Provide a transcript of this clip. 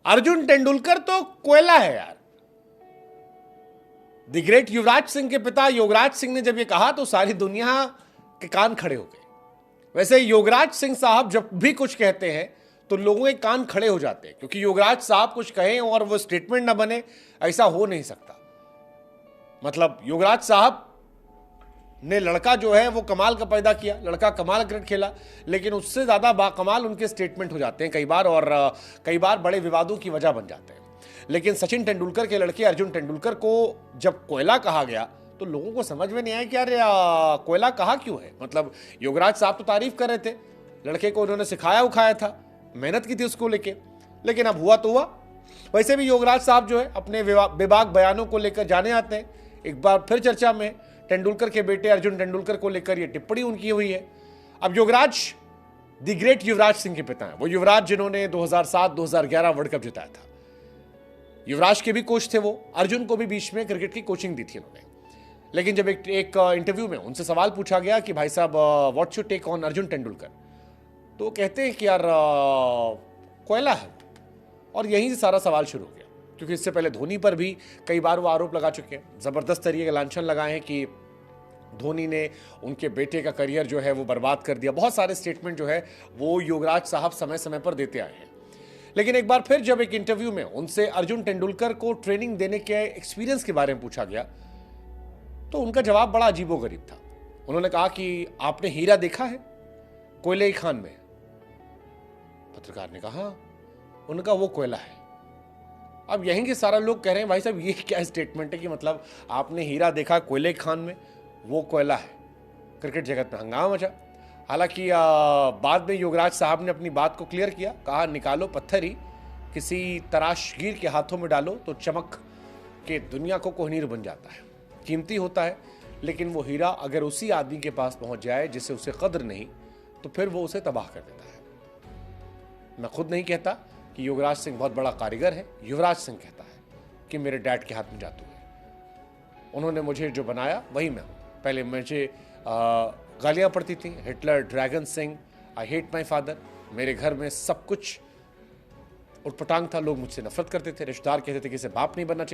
अर्जुन तेंदुलकर तो कोयला है यार। द ग्रेट युवराज सिंह के पिता योगराज सिंह ने जब ये कहा तो सारी दुनिया के कान खड़े हो गए। वैसे योगराज सिंह साहब जब भी कुछ कहते हैं तो लोगों के कान खड़े हो जाते हैं, क्योंकि योगराज साहब कुछ कहें और वो स्टेटमेंट ना बने, ऐसा हो नहीं सकता। मतलब योगराज साहब ने लड़का जो है वो कमाल का पैदा किया, लड़का कमाल क्रिकेट खेला, लेकिन उससे ज्यादा बाकमाल उनके स्टेटमेंट हो जाते हैं कई बार, और कई बार बड़े विवादों की वजह बन जाते हैं। लेकिन सचिन तेंदुलकर के लड़के अर्जुन तेंदुलकर को जब कोयला कहा गया तो लोगों को समझ में नहीं आया कि यार कोयला कहा क्यों है। मतलब योगराज साहब तो तारीफ कर रहे थे, लड़के को उन्होंने सिखाया उखाया था, मेहनत की थी उसको लेके, लेकिन अब हुआ तो हुआ। वैसे भी योगराज साहब जो है अपने बेबाक बयानों को लेकर जाने आते हैं। एक बार फिर चर्चा में तेंदुलकर के बेटे अर्जुन तेंदुलकर को लेकर यह टिप्पणी उनकी हुई है। अब योगराज द ग्रेट युवराज सिंह के पिता हैं, वो युवराज जिन्होंने 2007-2011 वर्ल्ड कप जिताया था। युवराज के भी कोच थे वो, अर्जुन को भी बीच में क्रिकेट की कोचिंग दी थी उन्होंने। लेकिन जब एक इंटरव्यू में उनसे सवाल पूछा गया कि भाई साहब what's your take on Arjun Tendulkar, तो कहते हैं कि यार कोयला है, और यहीं से सारा सवाल शुरू हो गया। क्योंकि इससे पहले धोनी पर भी कई बार वो आरोप लगा चुके हैं, जबरदस्त तरीके के लांछन लगाए हैं कि धोनी ने उनके बेटे का करियर जो है वो बर्बाद कर दिया। बहुत सारे स्टेटमेंट जो है वो योगराज साहब समय समय पर देते आए हैं। लेकिन एक बार फिर जब एक इंटरव्यू में उनसे अर्जुन तेंदुलकर को ट्रेनिंग देने के एक्सपीरियंस के बारे में पूछा गया तो उनका जवाब बड़ा अजीबोगरीब था। उन्होंने कहा कि आपने हीरा देखा है कोयले की खान में? पत्रकार ने कहा, उनका वो कोयला है। अब यहीं के सारा लोग कह रहे हैं भाई साहब ये क्या स्टेटमेंट है कि मतलब आपने हीरा देखा कोयले की खान में, वो कोयला है। क्रिकेट जगत में हंगामा मचा। हालांकि बाद में योगराज साहब ने अपनी बात को क्लियर किया, कहा निकालो पत्थर ही किसी तराशगीर के हाथों में डालो तो चमक के दुनिया को कोहिनूर बन जाता है। कीमती होता है, लेकिन वो हीरा अगर उसी आदमी के पास पहुंच जाए जिसे उसे कद्र नहीं, तो फिर वो उसे तबाह कर देता है। मैं खुद नहीं कहता कि योगराज सिंह बहुत बड़ा कारीगर है, युवराज सिंह कहता है कि मेरे डैड के हाथ में जादू है, उन्होंने मुझे जो बनाया वही मैं हूँ। पहले मुझे गालियाँ पड़ती थी, Hitler, dragon Singh, I hate my father, मेरे घर में सब कुछ उटपटांग था, लोग मुझसे नफरत करते थे, रिश्तेदार कहते थे कि इसे बाप नहीं बनना चाहिए।